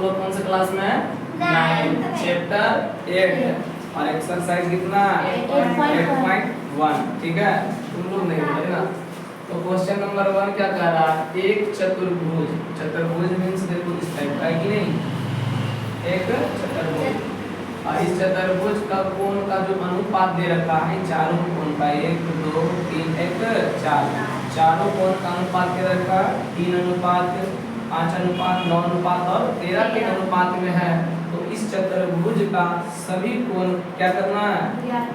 लोग कौन से क्लास में है? 9 चैप्टर 8 और एक्सरसाइज कितना? 8.1। ठीक है, तुम लोग नहीं बोले ना। तो क्वेश्चन नंबर 1 क्या कह रहा है? एक चतुर्भुज, चतुर्भुज मींस देखो इस टाइप का है कि नहीं, एक चतुर्भुज, और इस चतुर्भुज का कोण का जो अनुपात दे रखा है चारों कोण का, 1 2 3 1 4, चारों कोण का अनुपात दे रखा 3:5, 5:9 और 13 के अनुपात में है। तो इस चतुर्भुज का सभी कोण क्या करना है?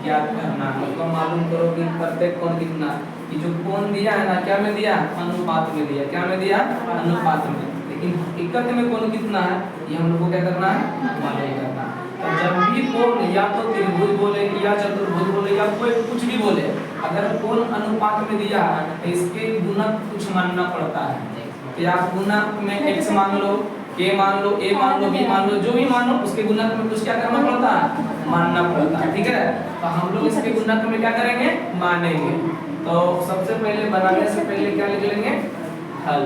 ज्ञात करना है। मतलब मालूम करो कि प्रत्येक कोण कितना, ये जो कोण दिया है ना, क्या में दिया? अनुपात में दिया। क्या में दिया? अनुपात में। लेकिन हकीकत में कोण कितना है ये हम लोग को क्या करना है? मालूम करना है। तो जब भी कोण या तो त्रिभुज बोले या चतुर्भुज बोले या कोई कुछ भी बोले, अगर कोण अनुपात में दिया तो इसके गुणक कुछ मानना पड़ता है। तो आप गुणक में x मान लो, a मान लो, a मान लो, b मान लो, जो भी मान लो उसके गुणक में कुछ क्या करना पड़ता है? मानना पड़ता है। ठीक है, तो हम लोग इसके गुणक में क्या करेंगे? मानेंगे। तो सबसे पहले बनाने से पहले क्या लिख लेंगे? हल।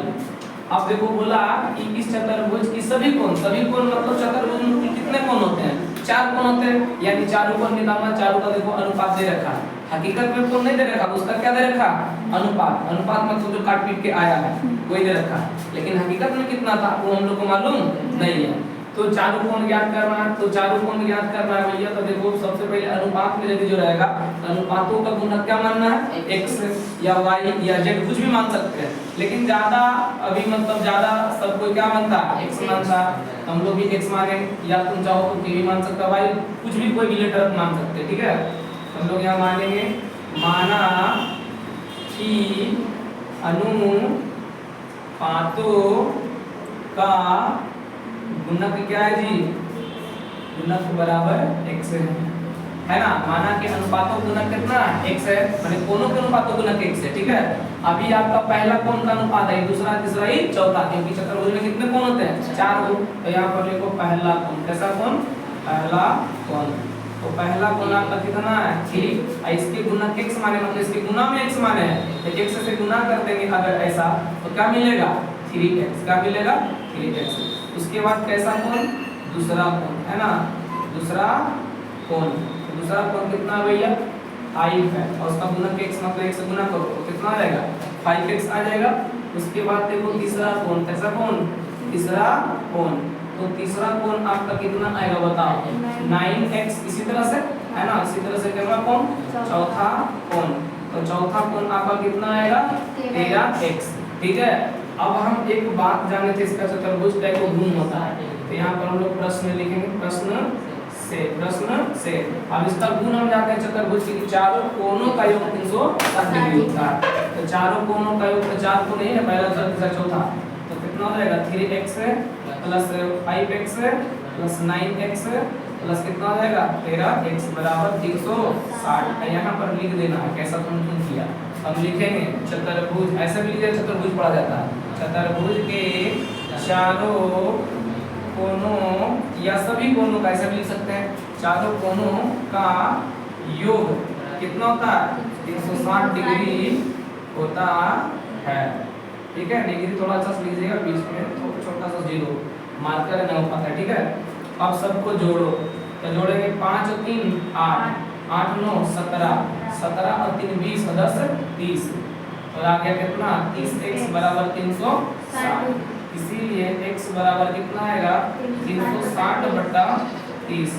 अब देखो बोला कि इस चतुर्भुज की सभी कोण मतलब चतुर्भुज में कितने कोण होते हैं? 4 कोण होते हैं, यानी चारों कोण निकालना, चारों का देखो अनुपात दे रखा है। हकीकत में कोण नहीं दे रखा, उसका क्या दे रखा? अनुपात। अनुपात मतलब जो काट पीट के आया है वही दे रखा है, लेकिन हकीकत में कितना था वो हम लोग को मालूम नहीं है। तो चारों कोण ज्ञात करना है, तो चारों कोण ज्ञात करना है भैया। तो देखो सबसे पहले अनुपात में यदि जो रहेगा, अनुपातों का गुणक क्या मानना है? x या y या z, कुछ भी मान सकते हैं, लेकिन ज्यादा अभी मतलब ज्यादा सब कोई क्या मानता है? x मानता। हम लोग भी x माने, या तुम चाहो तो k भी मान सकता है, y कुछ भी कोई भी लेटर मान सकते हैं। ठीक है, हम लोग यहाँ मानेंगे, माना कि अनुपातों का गुणक क्या है जी? गुणक बराबर x है ना। माना कि अनुपातों का गुणक कितना? x है, माने कोनों के अनुपातों का गुणक x है। ठीक है, अभी आपका पहला कोण का अनुपात है, दूसरा तीसरा ही चौथा, क्योंकि चतुर्भुज में कितने कोण होते हैं? 4 कोण। तो यहाँ पर लिखो पहला कोण। कैसा कोण? पहला कोण। तो पहला कोण आपका कितना है? 3। इसके गुणक x माने, मतलब इसके गुना में x माने है, तो x से गुना कर देंगे अगर ऐसा, तो क्या मिलेगा? 3x। क्या मिलेगा? 3x। उसके बाद कैसा कोण? दूसरा कोण, है ना, दूसरा कोण। तो दूसरा कोण कितना भैया? 5 है, और उसका गुणक x मतलब 1 से गुना करो तो कितना आ जाएगा? 5x आ जाएगा। उसके बाद देखो तीसरा कोण। कैसा कोण? तीसरा कोण। तो तीसरा कोण आपका कितना आएगा बताओ? 9x। इसी तरह से, है ना, इसी तरह से कितना कोण? चौथा कोण। तो चौथा कोण आपका कितना आएगा? 13x। ठीक है, अब हम एक बात जाने थे, इसका चतुर्भुज का एक गुण होता है। तो यहाँ पर हम लोग प्रश्न लिखेंगे, प्रश्न से। अब इसका गुण हम जाते हैं चतुर्भुज की, चारों कोणों का योग 360 डिग्री होता है। तो चारों कोणों का योग, तो 4 कोण है ना, पहला दूसरा तीसरा चौथा, तो कितना हो जाएगा? 3x plus 5x plus 9x plus कितना हो जाएगा? 13x बराबर 360। यहाँ पर लिख देना है, कैसा तुम किया। हम लिखेंगे चतुर्भुज, ऐसे भी लिखे चतुर्भुज पढ़ा जाता है। चतुर्भुज के चारों कोणों या सभी कोणों का, ऐसा भी लिख सकते हैं, चारों कोणों का योग कितना होता है? 360 डिग्री होता है। ठीक है, डिग्री थोड़ा सा लीजिएगा, बीच में छोटा सा 0 मार्कर नहीं हो पाता है। ठीक है, अब सबको जोड़ो, तो जोड़ेंगे 5 और 3 8, 8 9 17, 17 और 3 20 और 10 30, और आ गया कितना? 30x बराबर 360। इसीलिए x बराबर कितना आएगा? 360 बटा 30।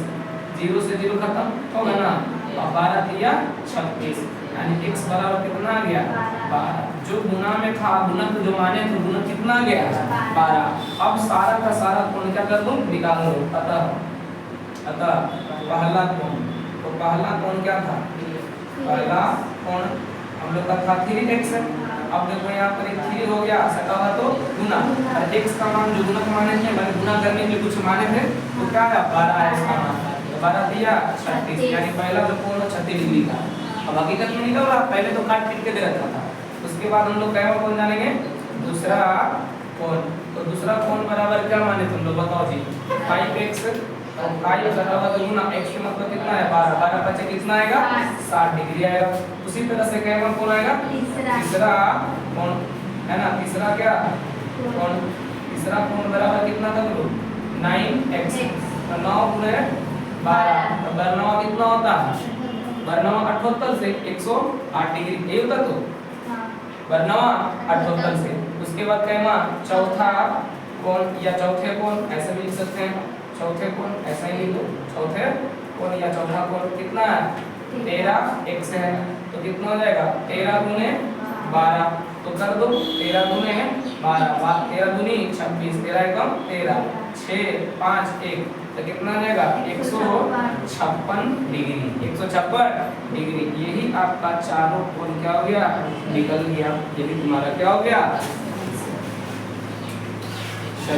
0 से 0 खत्म होगा ना, और 12 तिया 36, यानी x बराबर कितना आ गया? 12। जो गुना में था, गुणक जो माने तो गुणक कितना आ गया? 12। अब सारा का सारा कोण क्या कर दूं? निकाल लो। अतः पहला कोण, तो पहला कोण क्या था? पहला कोण हम लोग का था 3x। अब देखो यहाँ पर 3 हो गया, सटा हुआ तो गुना, और x का मान जो गुणक माने थे, मैंने गुना करने के लिए कुछ माने थे, तो क्या है? 12 है इसका मान। तो 12 दिया 36, यानी पहला जो कोण 36 डिग्री का। अब हकीकत में निकल रहा, पहले तो काट पीट के दे रखा था। उसके बाद हम लोग क्या कोण जानेंगे? दूसरा कोण। तो दूसरा कोण बराबर क्या माने तुम लोग बताओ जी? 5x। और 5 सटा हुआ तो गुना, x का मतलब कितना है? 12। 12 बचे कितना आएगा? 60 डिग्री आएगा। उसी तरह से क्या कोण आएगा? तीसरा कोण, है ना, तीसरा क्या कोण? तीसरा कोण बराबर कितना था लोग? 9x। तो 9 गुणे 12, तो बरनवा कितना होता है? बरनवा 78 से 108 डिग्री, ये होता तो बरनवा 78 से। उसके बाद कहमा चौथा कोण या चौथे कोण, ऐसे भी लिख सकते हैं, चौथे कोण ऐसा ही लिख लो, चौथे कोण या चौथा कोण कितना है? 13x है। तो कितना हो जाएगा? 13 गुने 12, तो कर दो 13 गुने 12, 13 दूनी 26, 13 एकम 13, 6 5 1, तो कितना आ जाएगा? 156 डिग्री, 156 डिग्री। यही आपका चारों कोण क्या हो गया? निकल गया। यही तुम्हारा क्या हो गया?